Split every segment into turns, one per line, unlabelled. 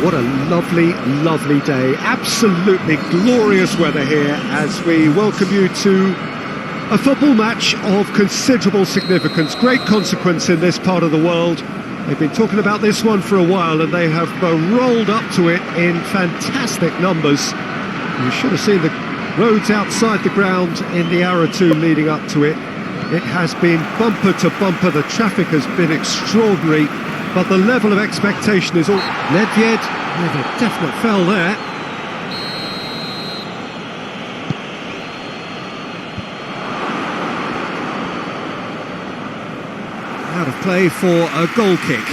What a lovely, lovely day. Absolutely glorious weather here as we welcome you to a football match of considerable significance, great consequence in this part of the world. They've been talking about this one for a while and they have rolled up to it in fantastic numbers. You should have seen the roads outside the ground in the hour or two leading up to it. It has been bumper to bumper, the traffic has been extraordinary, but the level of expectation is all... Nedved with a definite foul there. Out of play for a goal kick.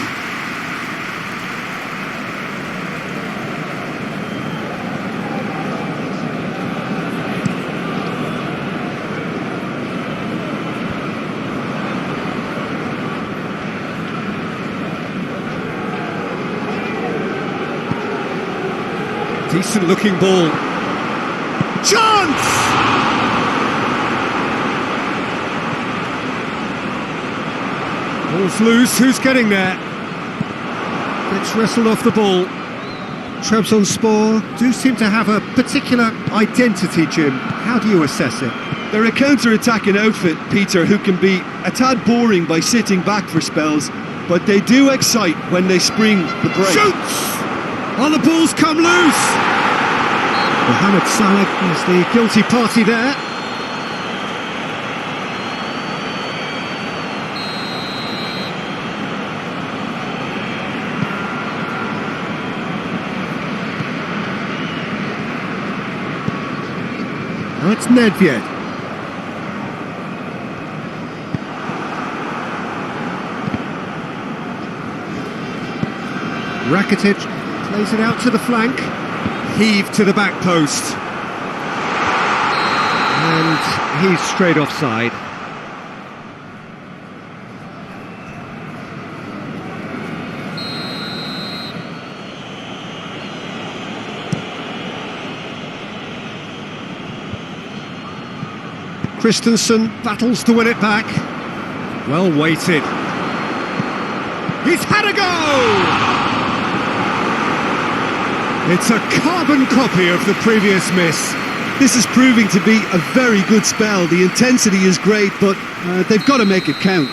Decent looking ball. Chance! Ball's loose, who's getting there? Gets wrestled off the ball. Trabzonspor do seem to have a particular identity, Jim. How do you assess it?
They're a counter-attacking outfit, Peter, who can be a tad boring by sitting back for spells, but they do excite when they spring the break.
Shoots! Oh, the ball's come loose! Mohamed Salah is the guilty party there. Now it's Nedved. Rakitic plays it out to the flank. Heave to the back post. And he's straight offside. Christensen battles to win it back. Well weighted. He's had a go! It's a carbon copy of the previous miss.
This is proving to be a very good spell. The intensity is great, but they've got to make it count.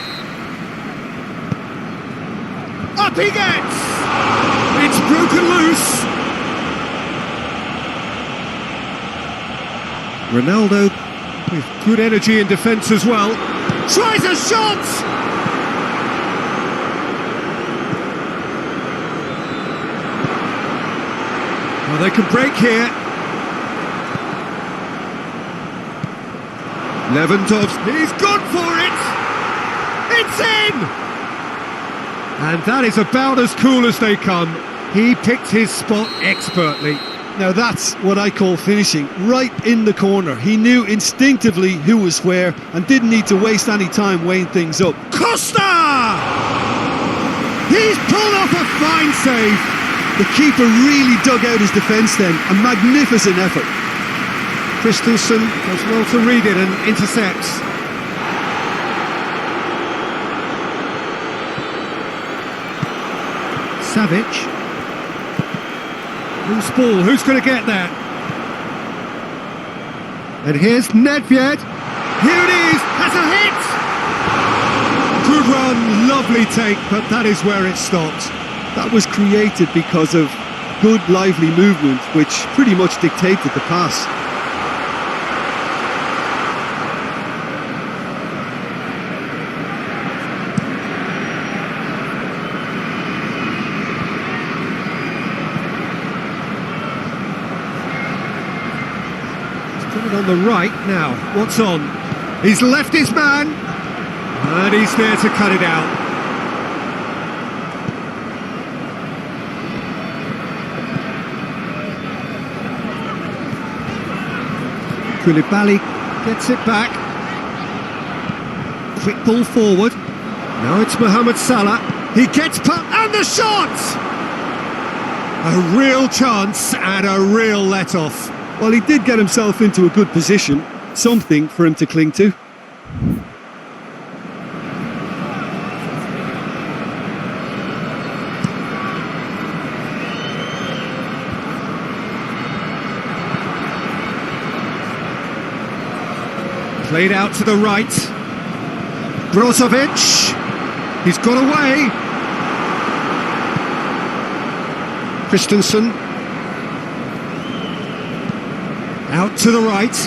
Up he gets! It's broken loose. Ronaldo with good energy in defence as well. Tries a shot! Well, they can break here. Lewandowski, he's gone for it! It's in! And that is about as cool as they come. He picked his spot expertly.
Now that's what I call finishing, right in the corner. He knew instinctively who was where and didn't need to waste any time weighing things up.
Costa! He's pulled off a fine save.
The keeper really dug out his defence then, a magnificent effort.
Christensen does well to read it and intercepts. Savic. Loose ball, who's going to get that? And here's Nedved. Here it is, that's a hit! Good run, lovely take, but that is where it stopped.
That was created because of good, lively movement, which pretty much dictated the pass.
He's got it on the right now. What's on? He's left his man, and he's there to cut it out. Koulibaly gets it back. Quick ball forward. Now it's Mohamed Salah. He gets put and the shot! A real chance and a real let-off.
Well, he did get himself into a good position. Something for him to cling to.
Played out to the right. Brozovic. He's got away. Christensen. Out to the right.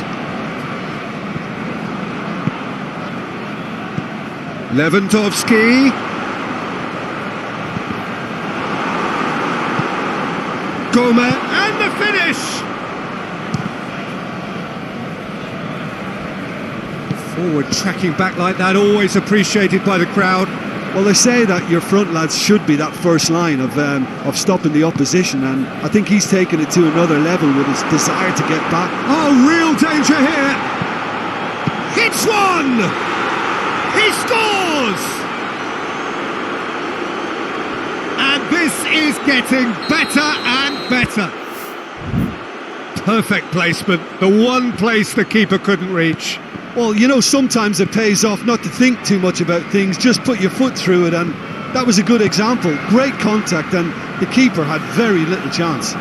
Lewandowski. Gomez, and the finish! Forward tracking back like that, always appreciated by the crowd.
Well, they say that your front lads should be that first line of stopping the opposition, and I think he's taken it to another level with his desire to get back.
Oh, real danger here! Hits one! He scores! And this is getting better and better. Perfect placement, the one place the keeper couldn't reach.
Well, you know, sometimes it pays off not to think too much about things, just put your foot through it, and that was a good example. Great contact, and the keeper had very little chance.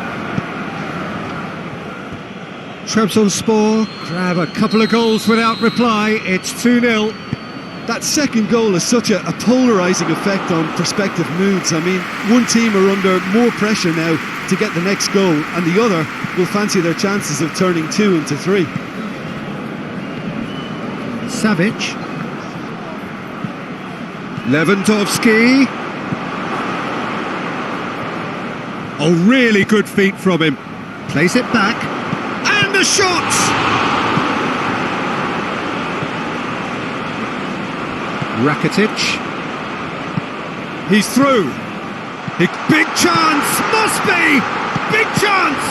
Trabzonspor grab a couple of goals without reply. It's 2-0.
That second goal has such a polarising effect on prospective moods. I mean, one team are under more pressure now to get the next goal, and the other will fancy their chances of turning 2 into 3.
Savic. Lewandowski. Oh, really good feet from him. Plays it back. And the shot! Rakitic. He's through. Big chance! Must be! Big chance!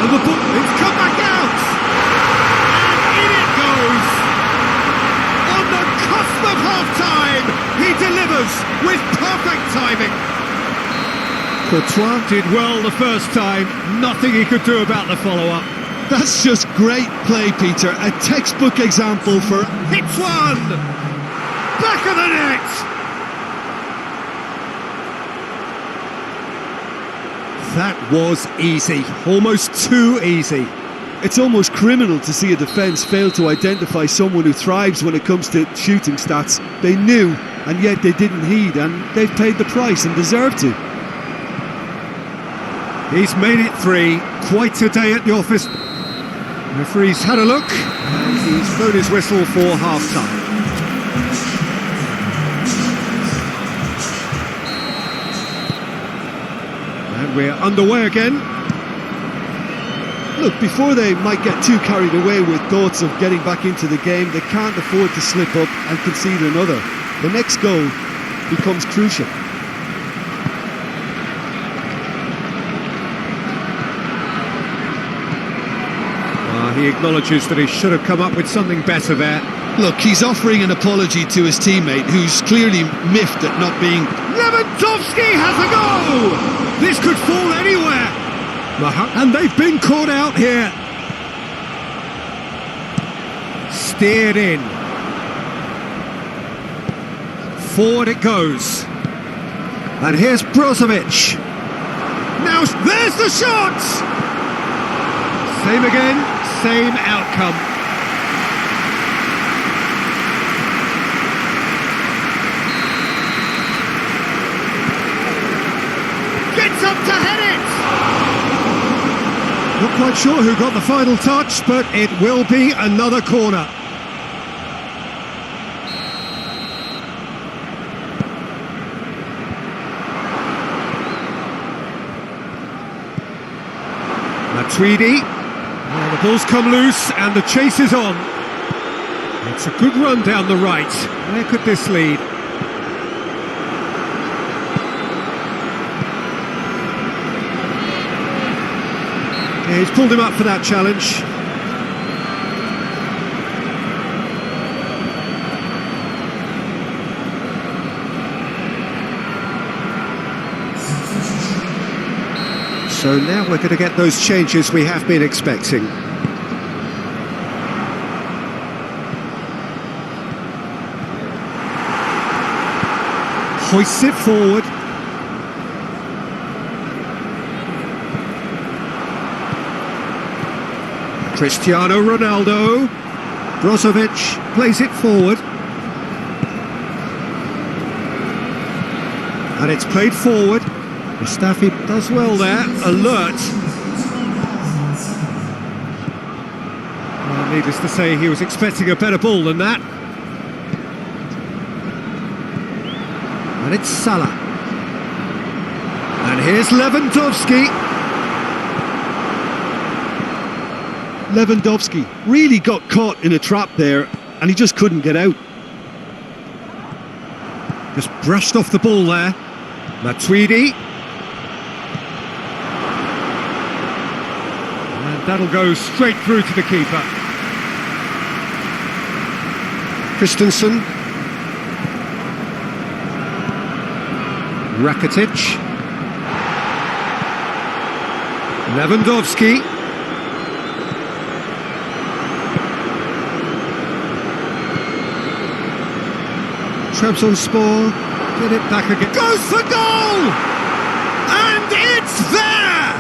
And the ball, it's come back out! And in it goes! On the cusp of half-time, he delivers with perfect timing. Courtois did well the first time, nothing he could do about the follow-up.
That's just great play, Peter. A textbook example for...
Hits one! Back of the net! That was easy, almost too easy.
It's almost criminal to see a defence fail to identify someone who thrives when it comes to shooting stats. They knew, and yet they didn't heed, and they've paid the price and deserve to.
He's made it 3, quite a day at the office. Referee's had a look, and he's blown his whistle for half-time. And we're underway again.
Look, before they might get too carried away with thoughts of getting back into the game, they can't afford to slip up and concede another. The next goal becomes crucial.
He acknowledges that he should have come up with something better there.
Look, he's offering an apology to his teammate, who's clearly miffed at not being...
Lewandowski has a go! This could fall anywhere! And they've been caught out here. Steered in. Forward it goes. And here's Brozovic. Now there's the shot! Same again, same outcome. Gets up to head it! Not quite sure who got the final touch, but it will be another corner. Matuidi. Well, the ball's come loose and the chase is on. It's a good run down the right. Where could this lead? Yeah, he's pulled him up for that challenge. So now we're going to get those changes we have been expecting. Hoists it forward. Cristiano Ronaldo. Brozovic plays it forward. And it's played forward. Mustafi does well there, alert. Well, needless to say, he was expecting a better ball than that. And it's Salah. And here's Lewandowski.
Lewandowski really got caught in a trap there, and he just couldn't get out.
Just brushed off the ball there. Matuidi. And that'll go straight through to the keeper. Christensen. Rakitic. Lewandowski. Trabzonspor get it back again. Goes for goal! And it's there!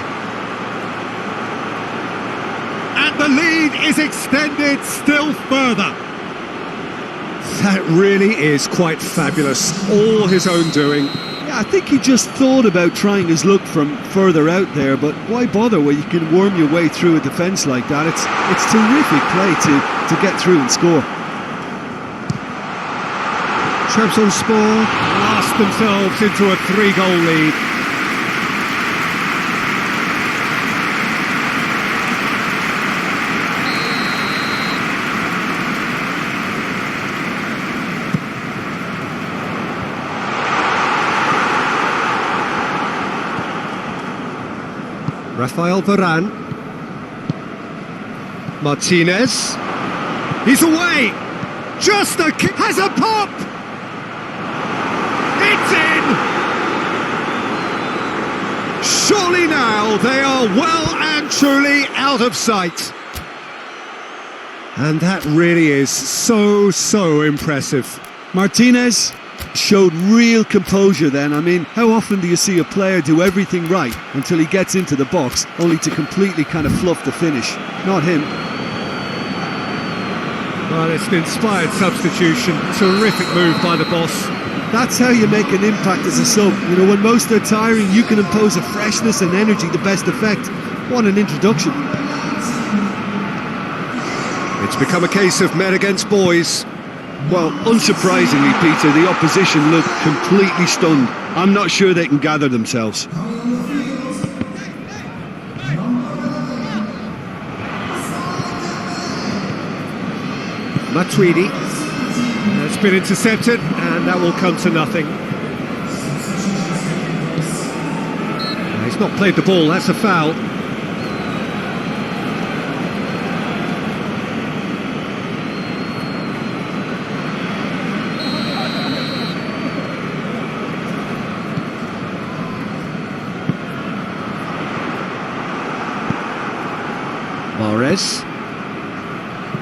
And the lead is extended still further. That really is quite fabulous. All his own doing.
Yeah, I think he just thought about trying his luck from further out there, but why bother where you can worm your way through a defence like that? It's terrific play to get through and score.
Trabzonspor blast themselves into a 3-goal lead. Rafael Varane. Martinez. He's away. Just a kick. Has a pop. It's in. Surely now they are well and truly out of sight. And that really is so impressive.
Martinez showed real composure then. I mean, how often do you see a player do everything right until he gets into the box, only to completely kind of fluff the finish? Not him.
Well, it's an inspired substitution. Terrific move by the boss.
That's how you make an impact as a sub. You know, when most are tiring, you can impose a freshness and energy to best effect. What an introduction.
It's become a case of men against boys.
Well, unsurprisingly, Peter, the opposition look completely stunned. I'm not sure they can gather themselves.
Matuidi. That's been intercepted, and that will come to nothing. He's not played the ball, that's a foul. Mahrez.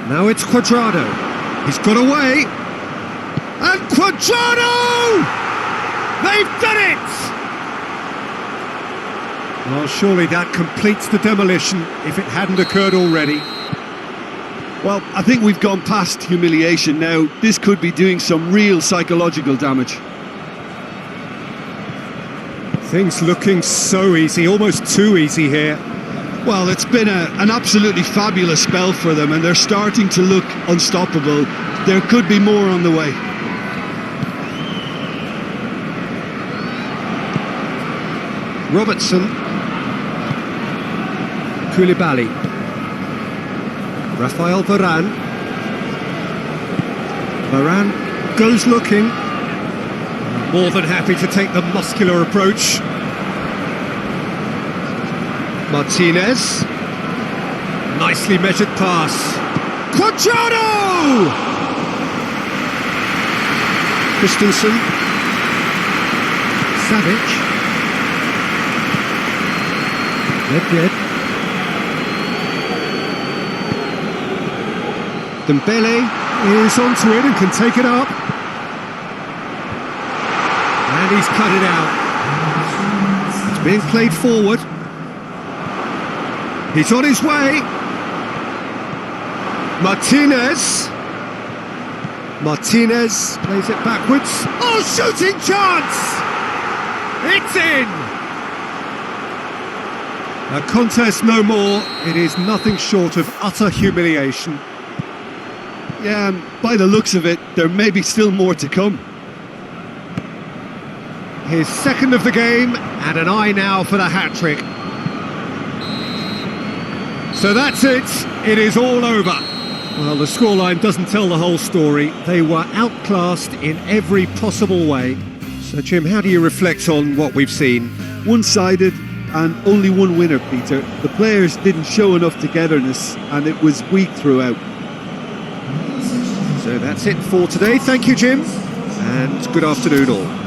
Now it's Cuadrado. He's got away. And Cuadrado! They've done it! Well, surely that completes the demolition if it hadn't occurred already.
Well, I think we've gone past humiliation now. This could be doing some real psychological damage.
Things looking so easy, almost too easy here.
Well, it's been an absolutely fabulous spell for them, and they're starting to look unstoppable. There could be more on the way.
Robertson. Koulibaly. Rafael Varane. Varane goes looking. More than happy to take the muscular approach. Martinez. Nicely measured pass. Cuadrado! Christensen. Savic. Good. Dembele is onto it and can take it up. And he's cut it out. It's being played forward. He's on his way. Martinez. Martinez plays it backwards. Oh, shooting chance! It's in! A contest no more. It is nothing short of utter humiliation.
Yeah, and by the looks of it, there may be still more to come.
His second of the game, and an eye now for the hat-trick. So that's it. It is all over. Well, the scoreline doesn't tell the whole story. They were outclassed in every possible way. So, Jim, how do you reflect on what we've seen?
One-sided and only one winner, Peter. The players didn't show enough togetherness and it was weak throughout.
So that's it for today. Thank you, Jim, and good afternoon all.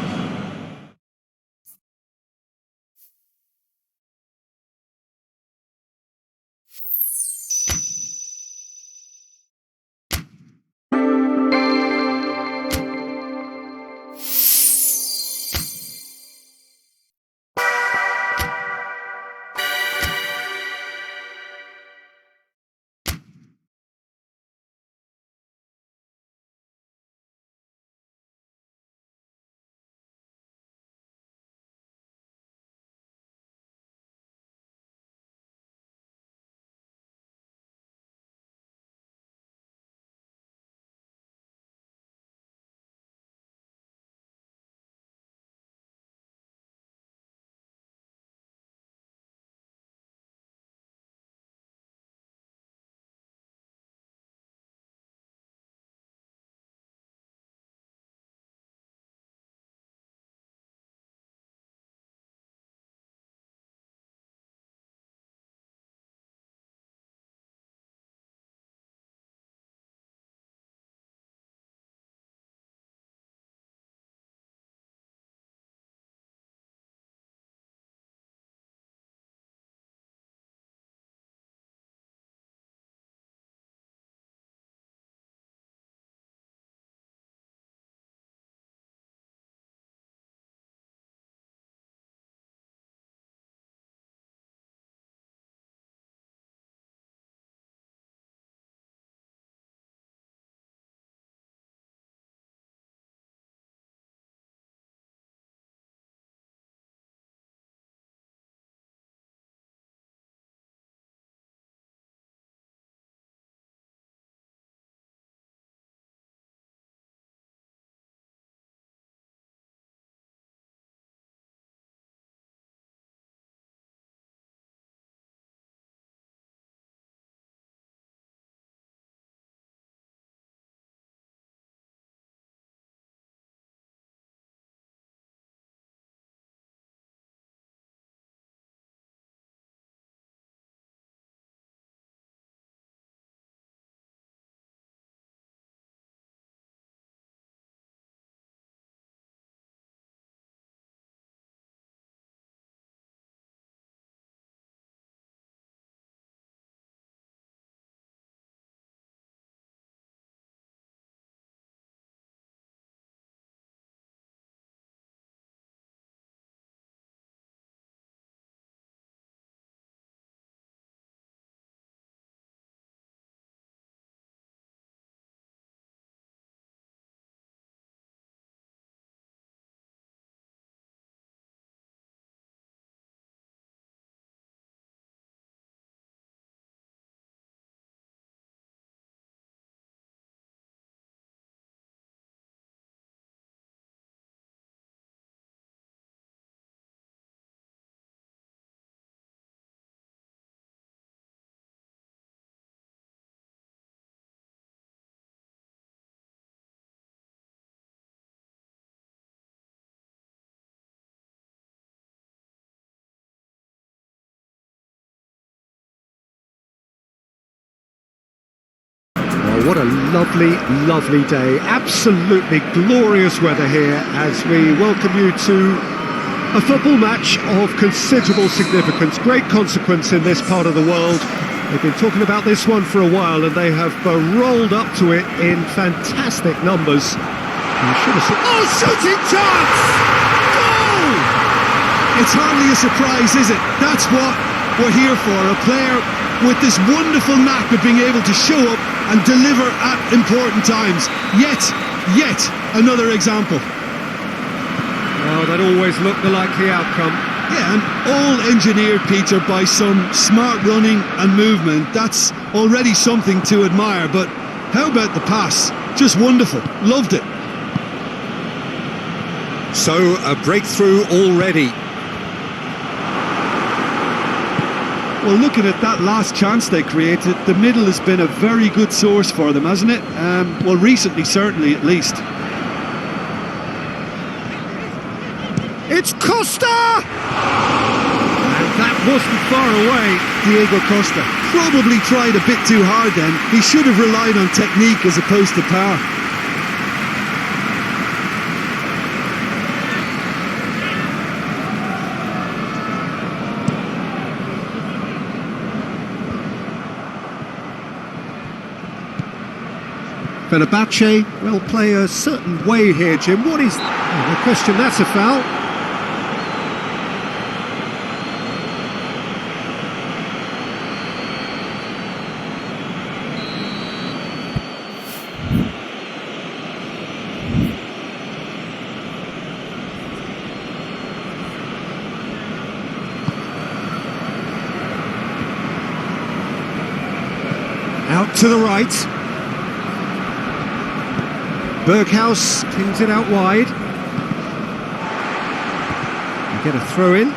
What a lovely, lovely day. Absolutely glorious weather here as we welcome you to a football match of considerable significance, great consequence in this part of the world. They've been talking about this one for a while and they have rolled up to it in fantastic numbers. You should have seen... Oh, shooting chance! Goal!
It's hardly a surprise, is it? That's what we're here for, a player with this wonderful knack of being able to show up and deliver at important times. Yet, Yet another example.
Oh, that always looked the likely outcome.
Yeah, and all engineered, Peter, by some smart running and movement. That's already something to admire, but how about the pass? Just wonderful. Loved it.
So, a breakthrough already.
Well, looking at that last chance they created, the middle has been a very good source for them, hasn't it? Well, recently, certainly, at least.
It's Costa! And that wasn't far away.
Diego Costa probably tried a bit too hard then. He should have relied on technique as opposed to power.
Fenerbahce will play a certain way here, Jim. What is... Oh, no question, that's a foul. Out to the right. Berghaus cleans it out wide. You get a throw in.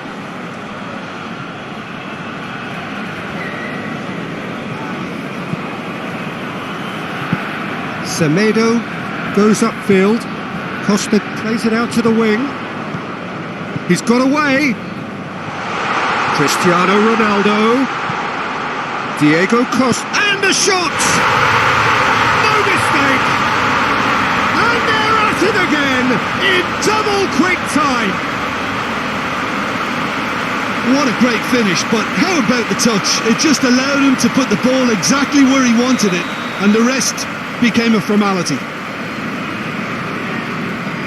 Semedo goes upfield. Costa plays it out to the wing. He's got away. Cristiano Ronaldo. Diego Costa. And a shot! No mistake! And they're at it again in double quick time.
What a great finish, but how about the touch? It just allowed him to put the ball exactly where he wanted it, and the rest became a formality.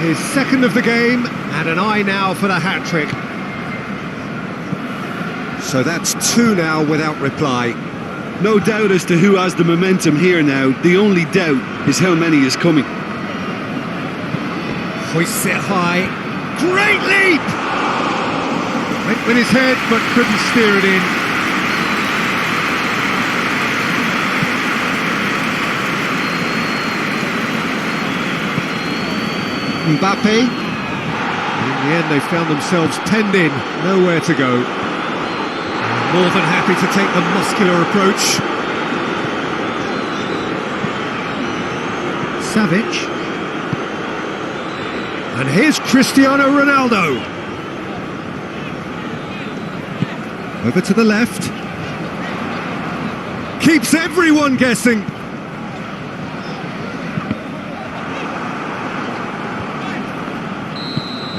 His second of the game, and an eye now for the hat-trick. So that's two now without reply.
No doubt as to who has the momentum here now. The only doubt is how many is coming.
Hoists it high. Great leap! Went with his head, but couldn't steer it in. Mbappe. In the end, they found themselves penned in. Nowhere to go. More than happy to take the muscular approach. Savic. And here's Cristiano Ronaldo. Over to the left. Keeps everyone guessing.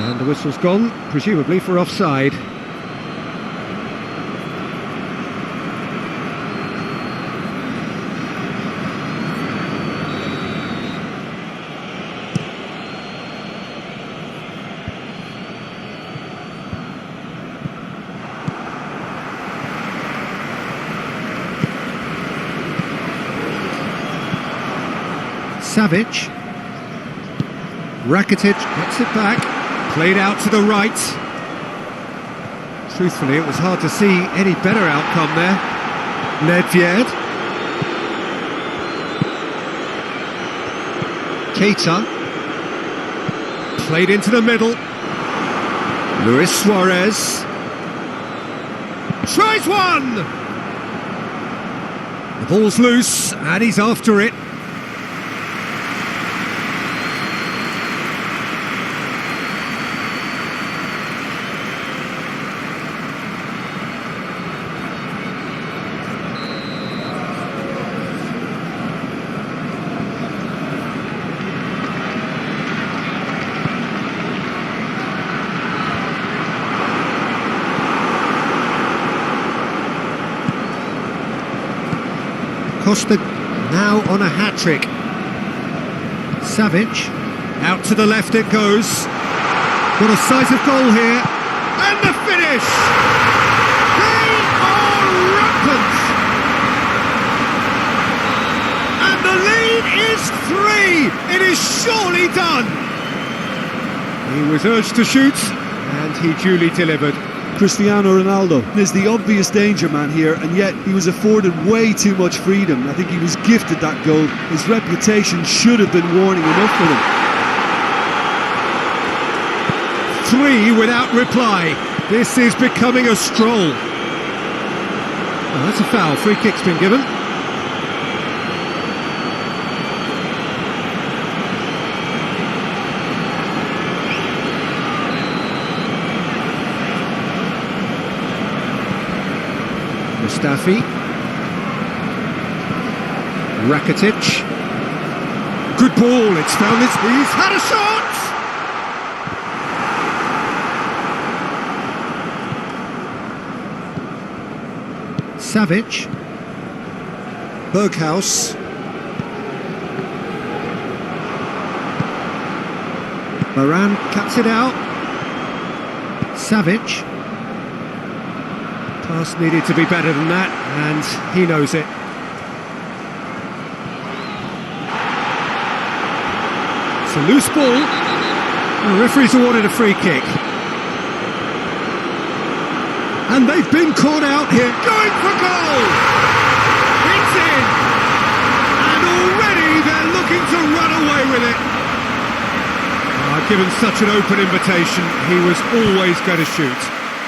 And the whistle's gone, presumably for offside. Savic. Rakitic gets it back. Played out to the right. Truthfully, it was hard to see any better outcome there. Nedved. Keita. Played into the middle. Luis Suarez. Tries one! The ball's loose, and he's after it. Costa now on a hat-trick. Savic, out to the left it goes. Got a size of goal here. And the finish! They are rampant! And the The lead is 3. It is surely done. He was urged to shoot, and he duly delivered.
Cristiano Ronaldo is the obvious danger man here, and yet he was afforded way too much freedom. I think he was gifted that goal. His reputation should have been warning enough for him.
3 without reply. This is becoming a stroll. Oh, that's a foul. Free kick's been given. Mustafi. Rakitic. Good ball. It's found its... He's had a shot! Savic. Berghaus. Moran cuts it out. Savic. Pass needed to be better than that, and he knows it. It's a loose ball. The referee's awarded a free kick. And they've been caught out here, going for goal! It's in! And already they're looking to run away with it. Given such an open invitation, he was always going to shoot.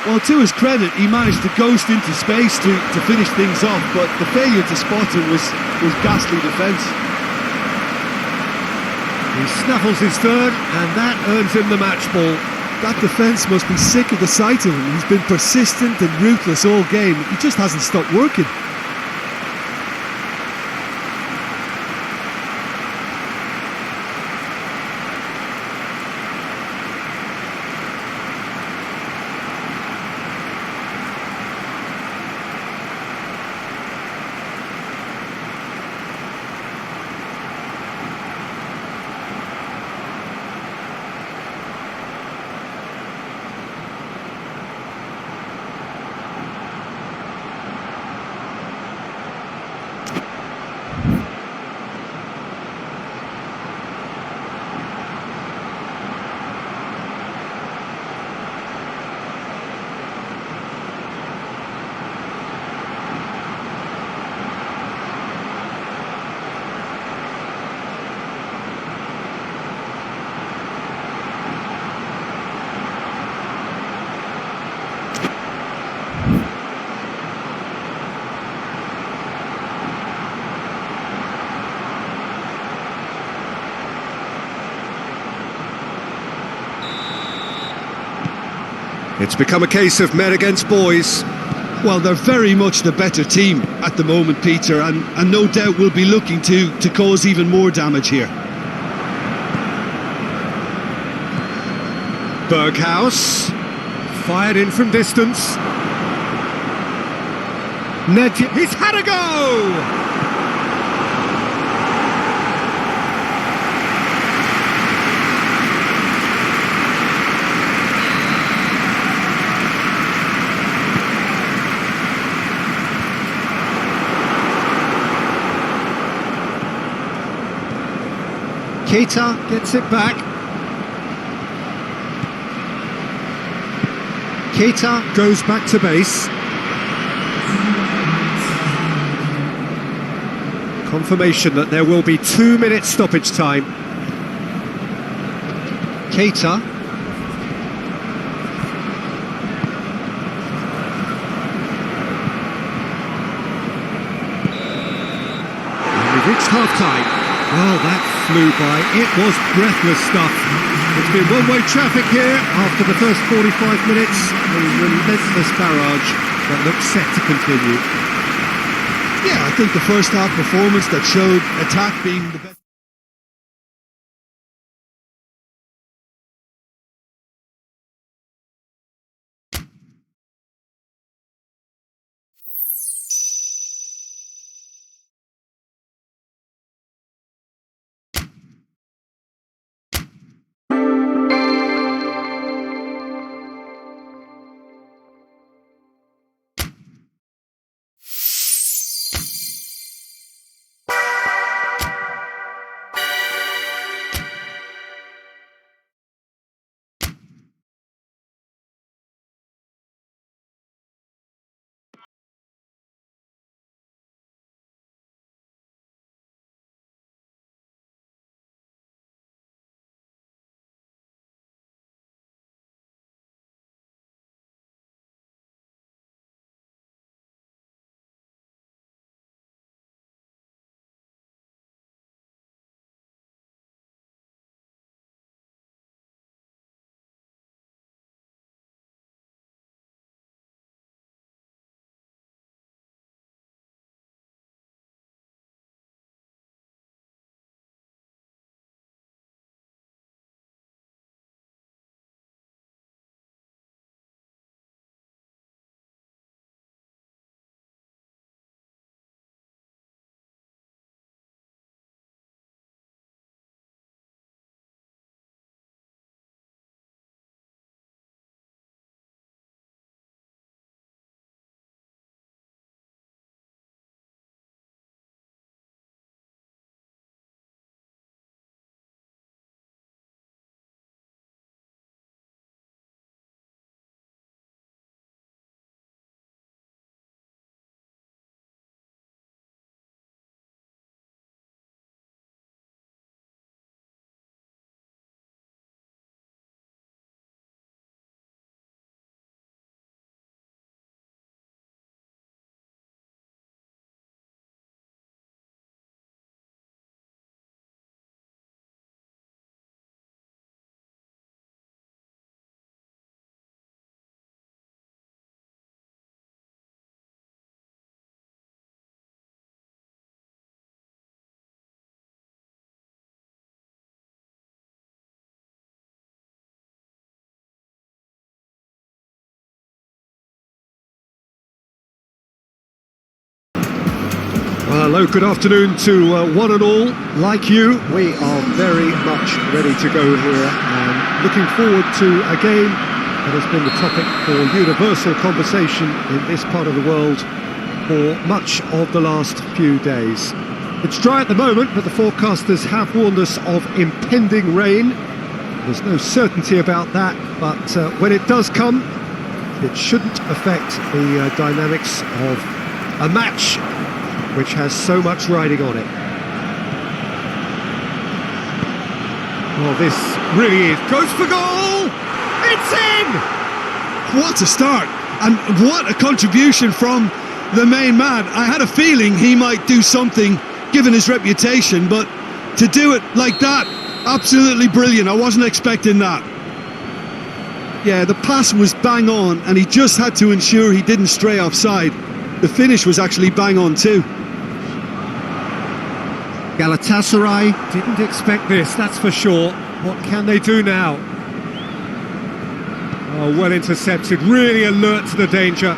Well, to his credit, he managed to ghost into space to finish things off, but the failure to spot him was ghastly defence.
He snaffles his third, and that earns him the match ball.
That defence must be sick of the sight of him. He's been persistent and ruthless all game. He just hasn't stopped working.
It's become a case of men against boys.
Well, they're very much the better team at the moment, Peter, and no doubt will be looking to cause even more damage here.
Berghaus, fired in from distance. He's had a go! Keita gets it back. Keita goes back to base. Confirmation that there will be 2 minutes stoppage time. Keita. And we've reached half-time. Well, that flew by. It was breathless stuff. It's been one-way traffic here after the first 45 minutes. A relentless barrage that looks set to continue.
Yeah, I think the first half performance that showed attack being the best.
Well, hello, good afternoon to one and all. Like you, we are very much ready to go here and looking forward to a game that has been the topic for universal conversation in this part of the world for much of the last few days. It's dry at the moment, but the forecasters have warned us of impending rain. There's no certainty about that, but when it does come, it shouldn't affect the dynamics of a match which has so much riding on it. Well, this really is. Goes for goal! It's in!
What a start! And what a contribution from the main man. I had a feeling he might do something, given his reputation, but to do it like that, absolutely brilliant. I wasn't expecting that. Yeah, the pass was bang on, and he just had to ensure he didn't stray offside. The finish was actually bang on too.
Galatasaray didn't expect this, that's for sure. What can they do now? Oh, well intercepted, really alert to the danger.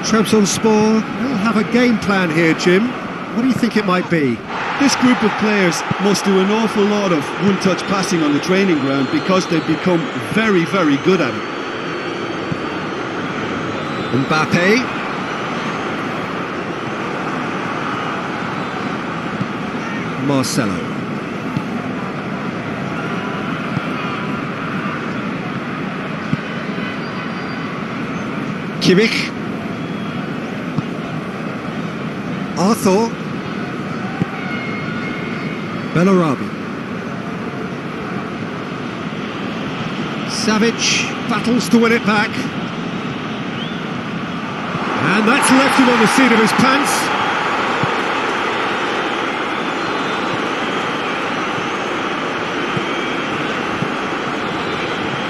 Trabzonspor will have a game plan here, Jim. What do you think it might be?
This group of players must do an awful lot of one-touch passing on the training ground because they've become very, very good at it.
Mbappe. Marcelo. Kimmich. Arthur. Bellarabi. Savic battles to win it back. And that's left him on the seat of his pants.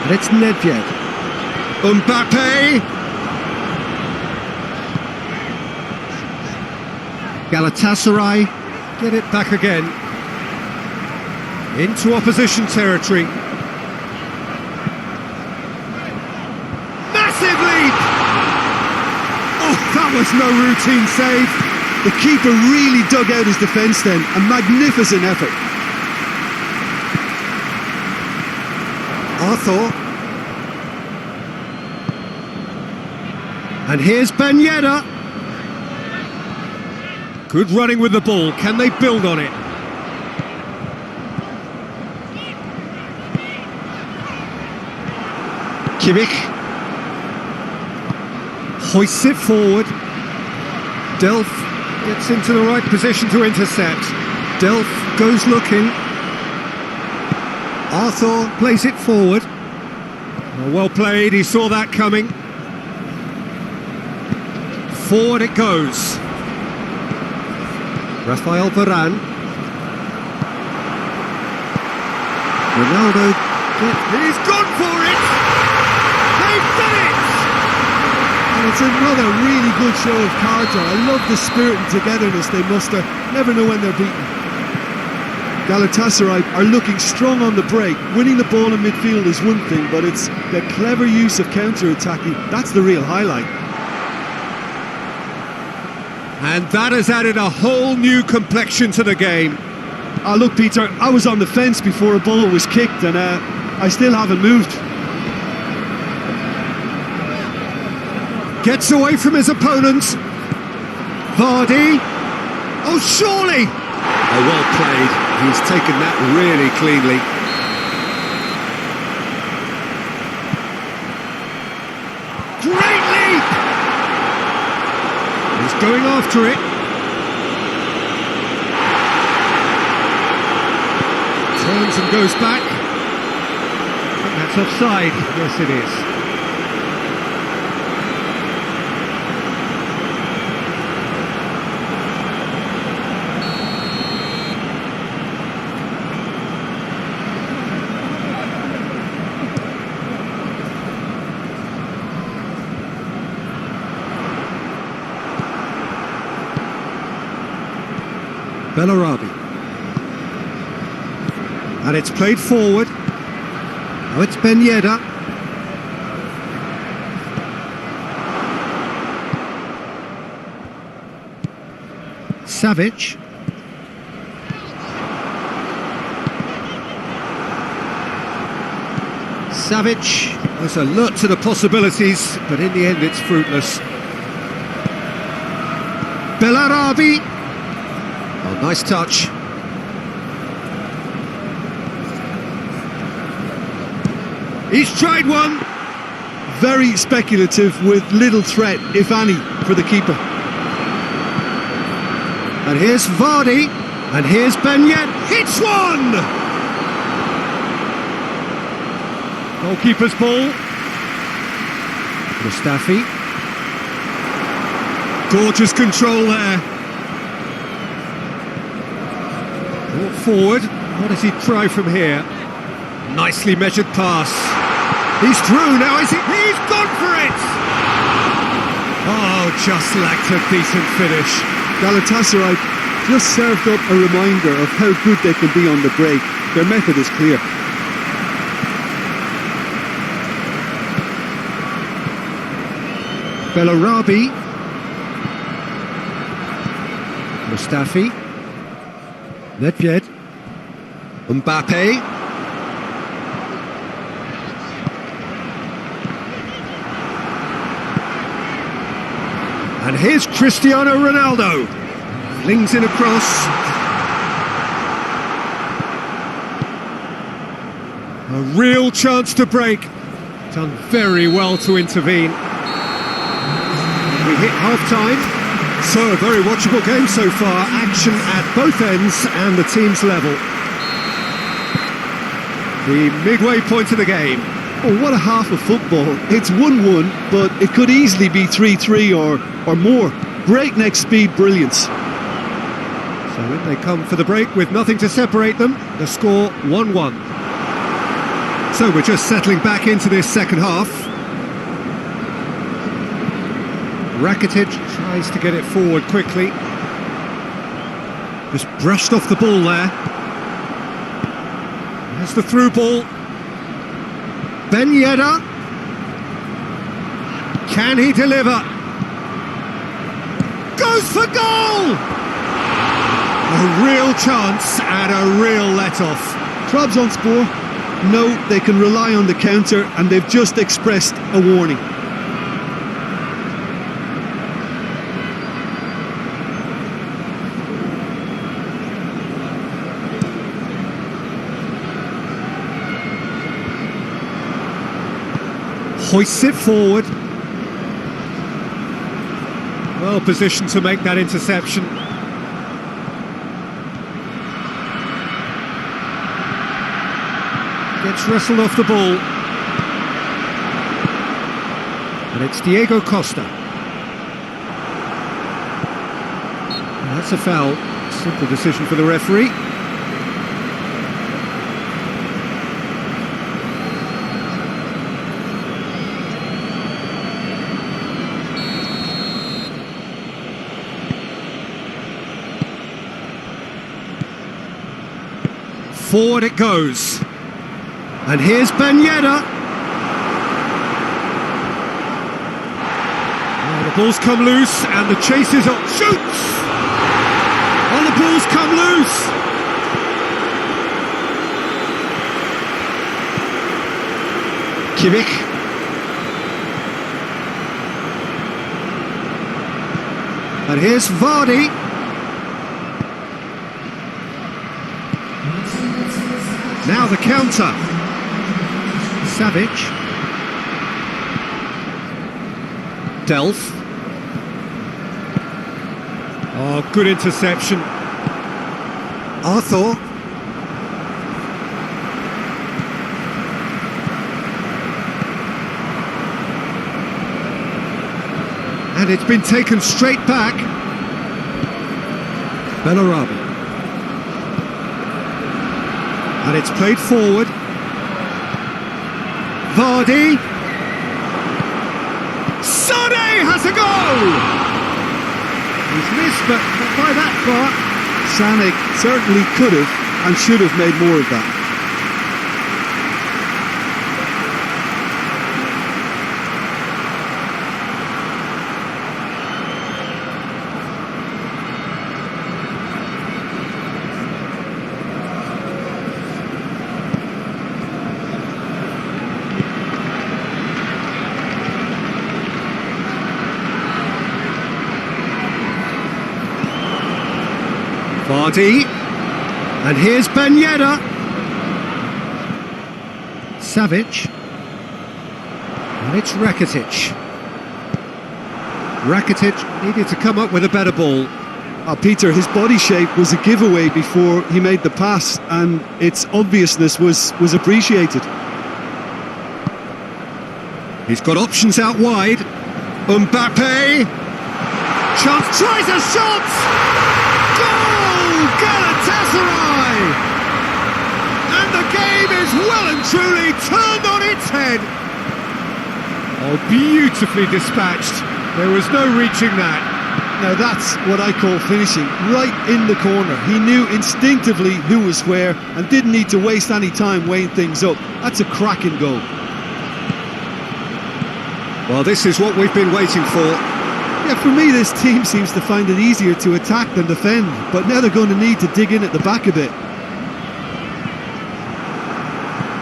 And it's Nedved. Mbappe. Galatasaray get it back again. Into opposition territory. Massive leap! Oh, that was no routine save.
The keeper really dug out his defence then. A magnificent effort.
Arthur. And here's Ben Yedder. Good running with the ball. Can they build on it? Kimmich. Hoists it forward. Delph gets into the right position to intercept. Delph goes looking. Arthur plays it forward. Well played, he saw that coming. Forward it goes. Rafael Varane. Ronaldo. He's gone for it! They've done it!
And it's another really good show of character. I love the spirit and togetherness they muster. Never know when they're beaten. Galatasaray are looking strong on the break. Winning the ball in midfield is one thing, but it's the clever use of counter-attacking. That's the real highlight.
And that has added a whole new complexion to the game.
Look, Peter, I was on the fence before a ball was kicked, and I still haven't moved.
Gets away from his opponent. Vardy. Oh, surely! Oh, well played. He's taken that really cleanly. Great leap! He's going after it. Turns and goes back. That's offside. Yes, it is. Bellarabi. And it's played forward. Oh, it's Ben Yedder. Savic. Savic was alert to the possibilities, but in the end it's fruitless. Bellarabi. Oh, nice touch. He's tried one.
Very speculative with little threat, if any, for the keeper.
And here's Vardy. And here's Ben Yedder. Hits one! Goalkeeper's ball. Mustafi. Gorgeous control there. Brought forward. What does he try from here? Nicely measured pass. He's through now, is he? He's gone for it! Oh, just lacked a decent finish.
Galatasaray just served up a reminder of how good they can be on the break. Their method is clear.
Bellarabi. Mustafi. Nedved. Mbappe. And here's Cristiano Ronaldo. Flings in across. A real chance to break. Done very well to intervene. We hit half-time. So a very watchable game so far. Action at both ends and the team's level. The midway point of the game.
Oh, what a half of football. It's 1-1, but it could easily be 3-3 or more. Breakneck speed brilliance.
So in they come for the break with nothing to separate them. The score 1-1. So we're just settling back into this second half. Rakitic tries to get it forward quickly. Just brushed off the ball there. There's the through ball. Ben Yedder. Can he deliver? Goes for goal! A real chance and a real let-off.
Trabzonspor know they can rely on the counter, and they've just expressed a warning.
Hoists it forward. Well positioned to make that interception. Gets wrestled off the ball. And it's Diego Costa. And that's a foul. Simple decision for the referee. Forward it goes. And here's Ben Yedder. Oh, the ball's come loose and the chase is on. Shoots! Oh, the ball's come loose. Kimmich. And here's Vardy. Now the counter. Savic. Delph. Oh, good interception. Arthur. And it's been taken straight back. Bellarabi. And it's played forward. Vardy. Sane has a goal! He's missed, but not by that far.
Sane certainly could have and should have made more of that.
Vardy. And here's Ben Yedder. Savic. And it's Rakitic. Rakitic needed to come up with a better ball.
Peter, his body shape was a giveaway before he made the pass, and its obviousness was appreciated.
He's got options out wide. Mbappe. Chance, tries a shot! Goal! Galatasaray! And the game is well and truly turned on its head. Oh, beautifully dispatched. There was no reaching that.
Now that's what I call finishing, right in the corner. He knew instinctively who was where and didn't need to waste any time weighing things up. That's a cracking goal.
Well, this is what we've been waiting for.
Yeah, for me this team seems to find it easier to attack than defend, but now they're going to need to dig in at the back a bit.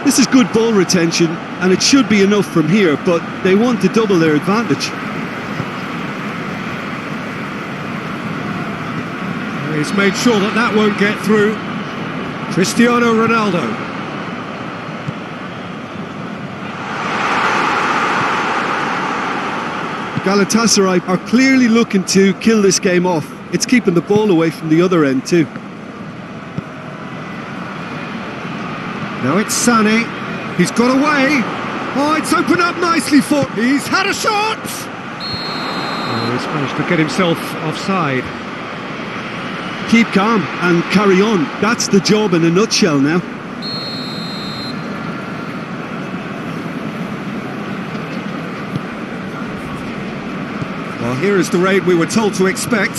This is good ball retention and it should be enough from here, but they want to double their advantage.
He's made sure that that won't get through. Cristiano Ronaldo.
Galatasaray are clearly looking to kill this game off. It's keeping the ball away from the other end too.
Now it's Sané. He's got away. Oh, it's opened up nicely for... He's had a shot! Oh, he's managed to get himself offside.
Keep calm and carry on. That's the job in a nutshell now.
Well, here is the raid we were told to expect.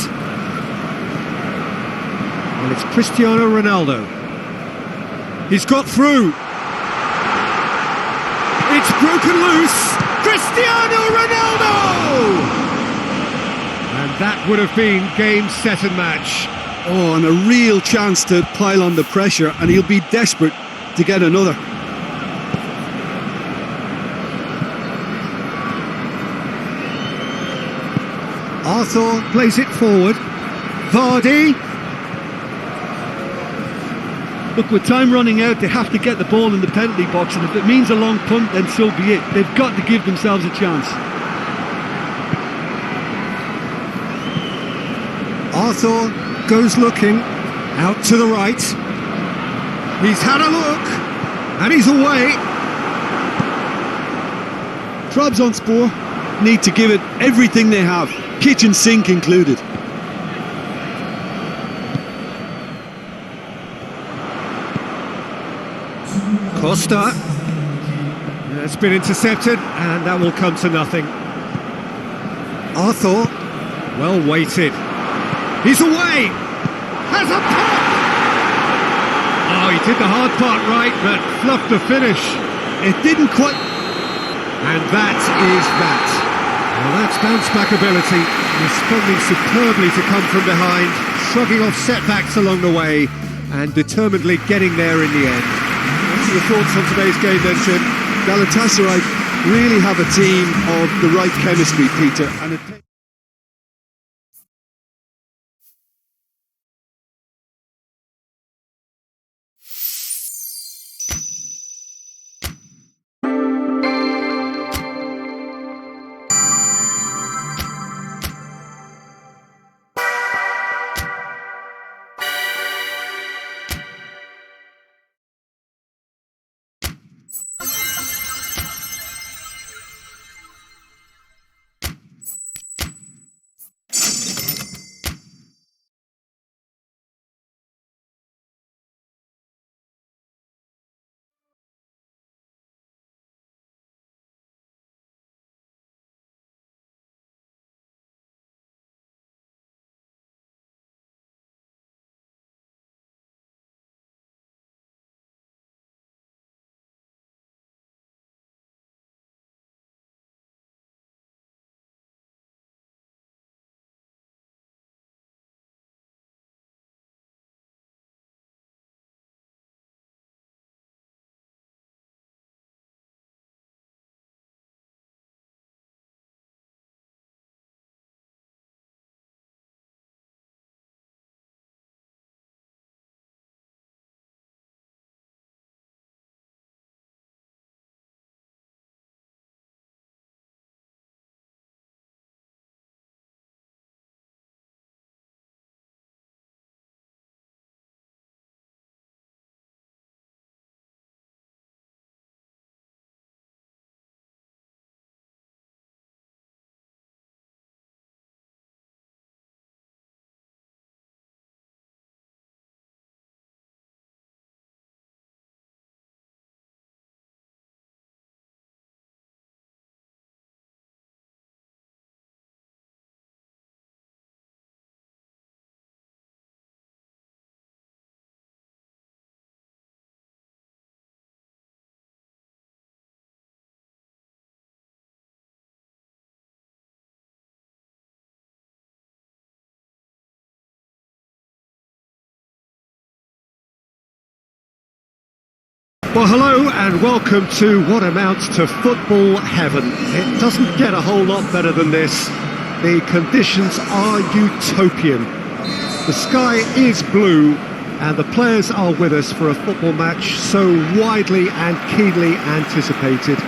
And it's Cristiano Ronaldo. He's got through. It's broken loose. Cristiano Ronaldo! And that would have been game, set and match.
Oh, and a real chance to pile on the pressure, and he'll be desperate to get another.
Arthur plays it forward. Vardy.
Look, with time running out, they have to get the ball in the penalty box, and if it means a long punt, then so be it. They've got to give themselves a chance.
Arthur goes looking, out to the right. He's had a look, and he's away.
Trabzonspor need to give it everything they have, kitchen sink included.
Costa. It's been intercepted, and that will come to nothing. Arthur, well weighted. He's away! Has a pop! Oh, he did the hard part right, but fluffed the finish.
It didn't quite...
And that is that. Well, that's bounce-back ability, responding superbly to come from behind, shrugging off setbacks along the way, and determinedly getting there in the end. What's your thoughts on today's game then, Jim?
Galatasaray really have a team of the right chemistry, Peter, and it...
Well, hello and welcome to what amounts to football heaven. It doesn't get a whole lot better than this. The conditions are utopian. The sky is blue and the players are with us for a football match so widely and keenly anticipated.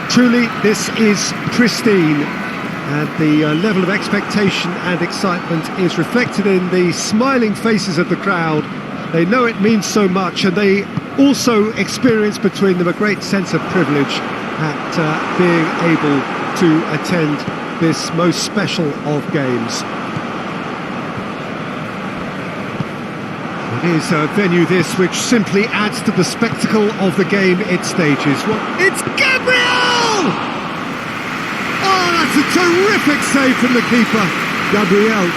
Truly, this is pristine, and the level of expectation and excitement is reflected in the smiling faces of the crowd. They know it means so much, and they also experience between them a great sense of privilege at being able to attend this most special of games. It is a venue this which simply adds to the spectacle of the game it stages. Well, it's Gabriel! Oh, that's a terrific save from the keeper.
Gabriel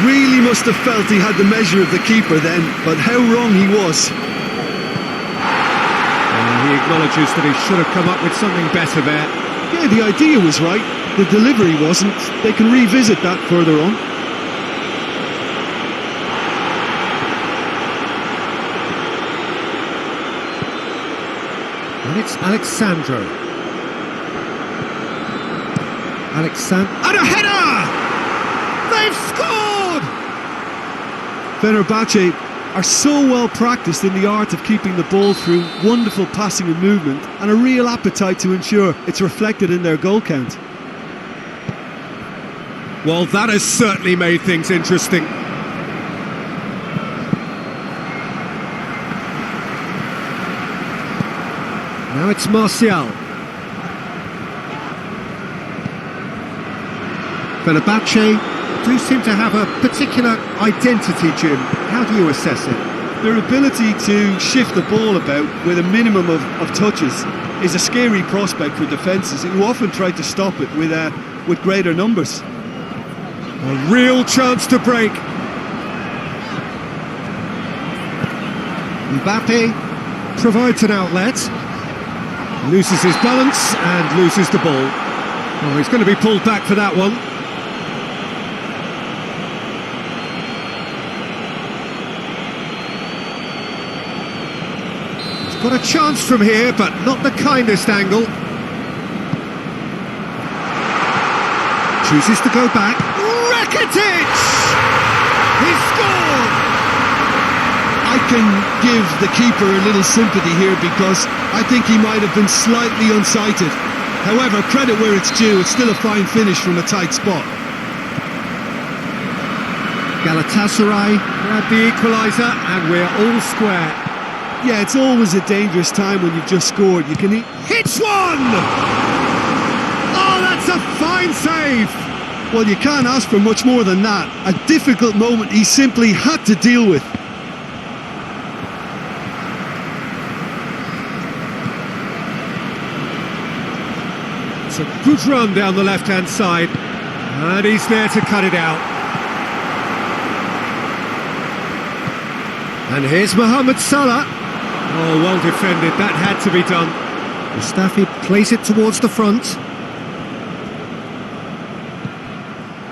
really must have felt he had the measure of the keeper then, but how wrong he was.
He acknowledges that he should have come up with something better there.
Yeah, the idea was right, the delivery wasn't. They can revisit that further on.
And it's Alexandro. And a header! They've scored!
Fenerbahce are so well practiced in the art of keeping the ball through wonderful passing and movement, and a real appetite to ensure it's reflected in their goal count.
Well, that has certainly made things interesting. Now it's Martial. Fenerbahce do seem to have a particular identity, Jim. How do you assess it?
Their ability to shift the ball about with a minimum of touches is a scary prospect for defences who often try to stop it with greater numbers.
A real chance to break. Mbappe provides an outlet, loses his balance and loses the ball. Oh, he's going to be pulled back for that one. Got a chance from here, but not the kindest angle. Chooses to go back. Rakitic! He's scored!
I can give the keeper a little sympathy here because I think he might have been slightly unsighted. However, credit where it's due, it's still a fine finish from a tight spot.
Galatasaray grab the equaliser and we're all square.
Yeah, it's always a dangerous time when you've just scored. You can
hits one! Oh, that's a fine save!
Well, you can't ask for much more than that. A difficult moment he simply had to deal with.
It's a good run down the left-hand side, and he's there to cut it out. And here's Mohamed Salah. Oh, well defended, that had to be done. Mustafi plays it towards the front.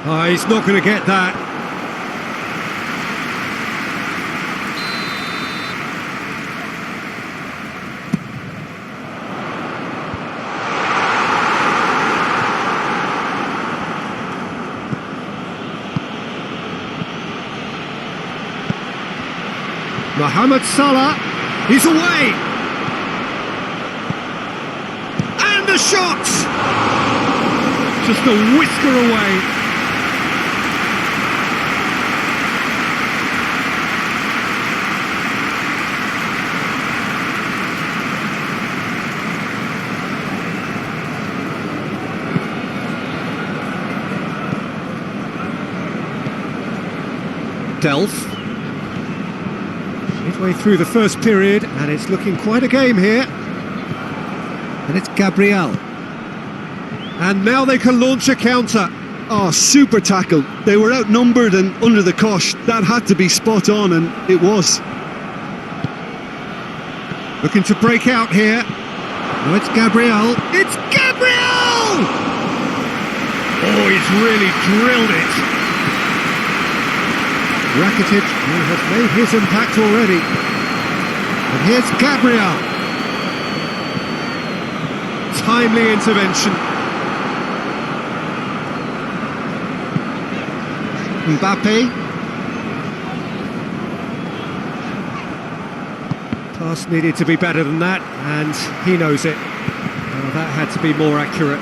Oh, he's not going to get that. Mohamed Salah, he's away! And the shot! Just a whisker away. Delph. Midway through the first period, and it's looking quite a game here. And it's Gabriel. And now they can launch a counter.
Oh, super tackle. They were outnumbered and under the cosh. That had to be spot on, and it was.
Looking to break out here. Oh, it's Gabriel. It's Gabriel! Oh, he's really drilled it. Rakitic has made his impact already. And here's Gabriel. Timely intervention. Mbappe. Pass needed to be better than that, and he knows it. Well, that had to be more accurate.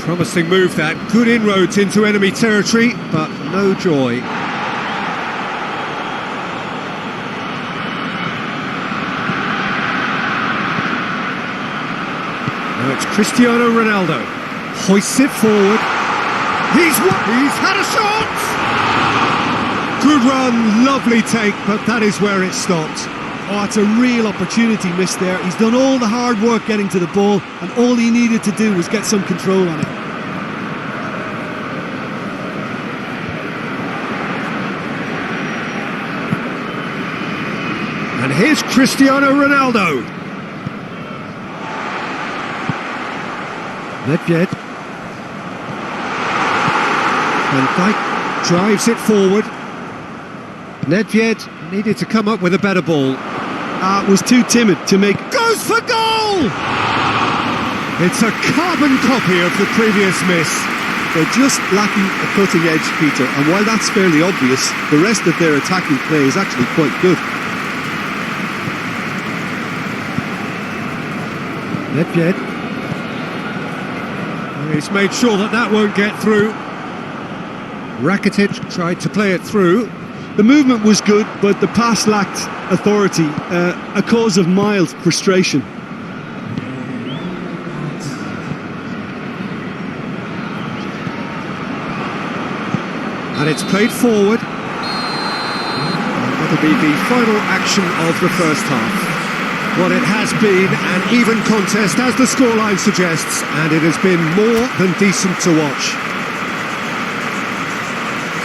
Promising move that. Good inroads into enemy territory, but no joy. Now it's Cristiano Ronaldo. Hoists it forward. He's had a shot! Good run, lovely take, but that is where it stopped.
Oh, it's a real opportunity missed there. He's done all the hard work getting to the ball, and all he needed to do was get some control on it.
And here's Cristiano Ronaldo. Nedved. Van Dijk drives it forward. Nedved needed to come up with a better ball.
Was too timid to make...
Goes for goal! It's a carbon copy of the previous miss.
They're just lacking a cutting edge, Peter, and while that's fairly obvious, the rest of their attacking play is actually quite good.
Nedved. He's made sure that won't get through. Rakitic tried to play it through.
The movement was good, but the pass lacked authority, a cause of mild frustration.
And it's played forward. That'll be the final action of the first half. Well, it has been an even contest, as the scoreline suggests, and it has been more than decent to watch.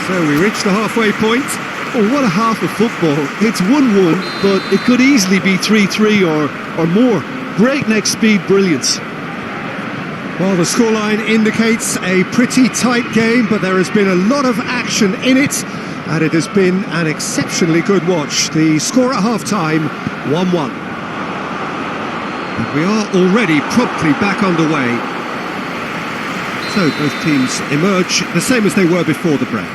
So we reach the halfway point.
Oh, what a half of football. It's 1-1, but it could easily be 3-3 or more. Breakneck speed brilliance.
Well, the scoreline indicates a pretty tight game, but there has been a lot of action in it, and it has been an exceptionally good watch. The score at half-time, 1-1. And we are already promptly back underway. So both teams emerge the same as they were before the break.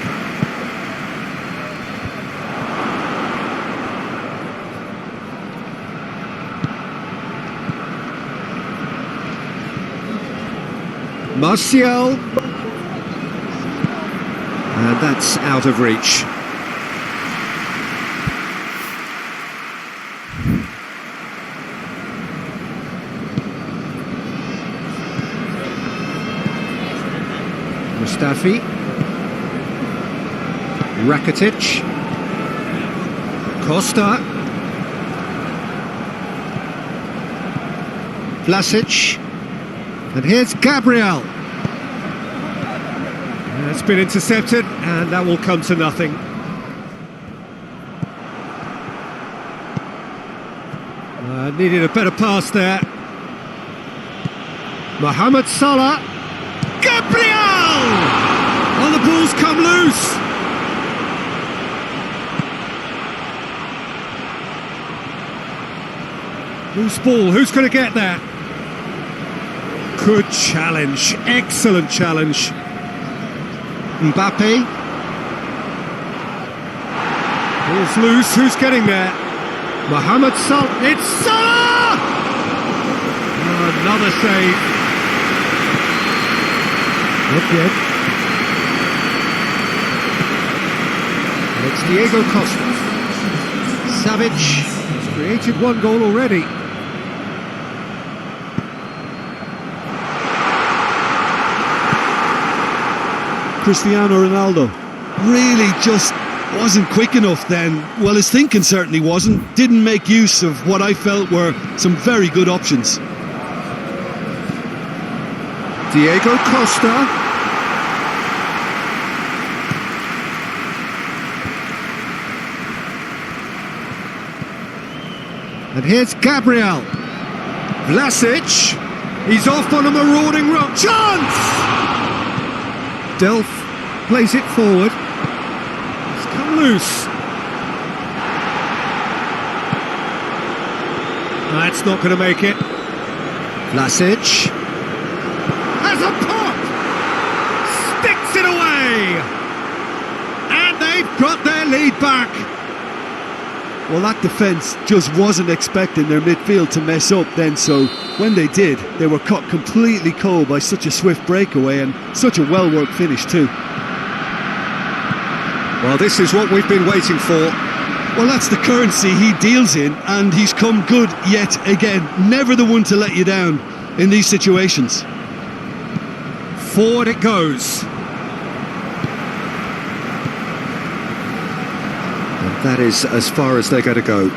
Martial, and that's out of reach. Mustafi, Rakitic, Costa, Vlasic. And here's Gabriel. It's been intercepted, and that will come to nothing. Needed a better pass there. Mohamed Salah. Gabriel! Oh, the ball's come loose. Loose ball, who's going to get that? Good challenge, excellent challenge. Mbappe. Ball's loose, who's getting there? Mohamed Salah, it's Salah! Oh, another save. Not yet. It's Diego Costa. Savic has created one goal already.
Cristiano Ronaldo really just wasn't quick enough then. Well, his thinking certainly wasn't. Didn't make use of what I felt were some very good options.
Diego Costa. And here's Gabriel. Vlasic. He's off on a marauding run. Chance! Delph plays it forward. It's come loose. That's not going to make it. Vlasic has a pop! Sticks it away! And they've got their lead back.
Well, that defence just wasn't expecting their midfield to mess up then, so when they did, they were caught completely cold by such a swift breakaway and such a well-worked finish too.
Well, this is what we've been waiting for.
Well, that's the currency he deals in, and he's come good yet again. Never the one to let you down in these situations.
Forward it goes. And that is as far as they're going to go.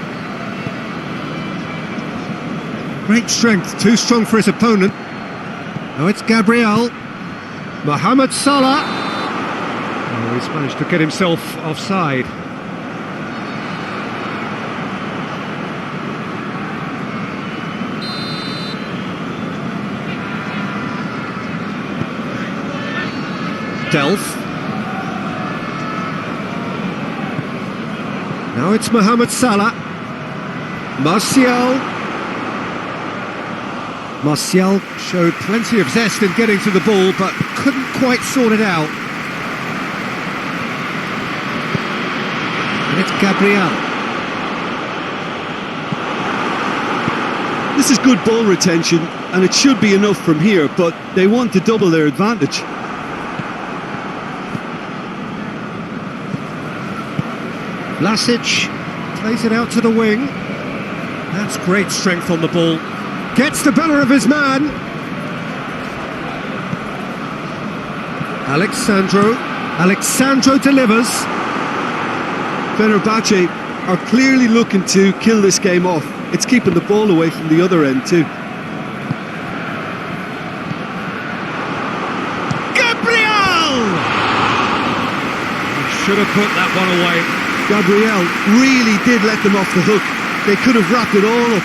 Great strength, too strong for his opponent. Now it's Gabriel. Mohamed Salah. Oh, he's managed to get himself offside. Delph. Now it's Mohamed Salah. Martial. Martial showed plenty of zest in getting to the ball, but couldn't quite sort it out. And it's Gabriel.
This is good ball retention, and it should be enough from here, but they want to double their advantage.
Vlasic plays it out to the wing. That's great strength on the ball. Gets the better of his man. Alexandro delivers.
Fenerbahce are clearly looking to kill this game off. It's keeping the ball away from the other end too.
Gabriel! He should have put that one away.
Gabriel really did let them off the hook. They could have wrapped it all up.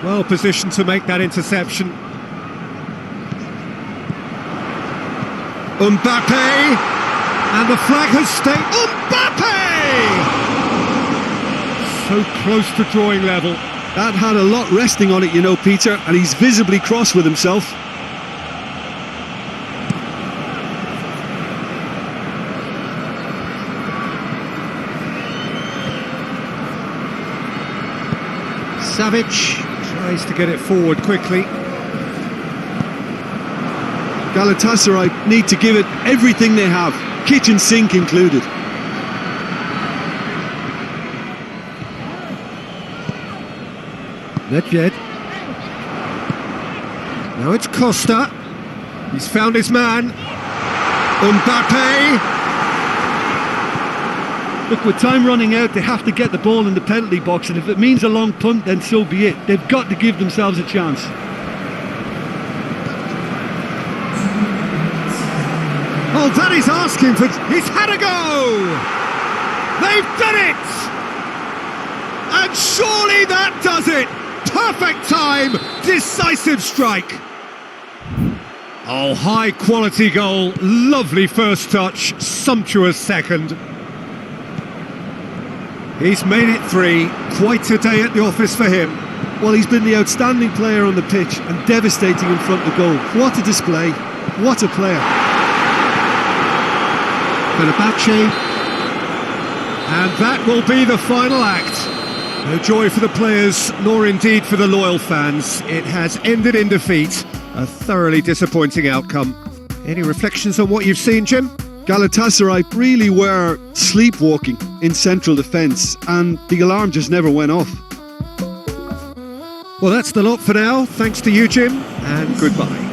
Well positioned to make that interception. Mbappe! And the flag has stayed. Mbappe! So close to drawing level.
That had a lot resting on it, you know, Peter, and he's visibly cross with himself.
Savic tries to get it forward quickly.
Galatasaray need to give it everything they have, kitchen sink included.
Nedved. Now it's Costa. He's found his man. Mbappe.
Look, with time running out, they have to get the ball in the penalty box, and if it means a long punt, then so be it. They've got to give themselves a chance.
Oh, that is asking for... He's had a go! They've done it! And surely that does it! Perfect time, decisive strike. Oh, high quality goal, lovely first touch, sumptuous second. He's made it 3, quite a day at the office for him.
Well, he's been the outstanding player on the pitch and devastating in front of goal. What a display, what a player.
Fenerbahce, and that will be the final act. No joy for the players, nor indeed for the loyal fans. It has ended in defeat. A thoroughly disappointing outcome. Any reflections on what you've seen, Jim?
Galatasaray really were sleepwalking in central defence, and the alarm just never went off.
Well, that's the lot for now. Thanks to you, Jim, and goodbye.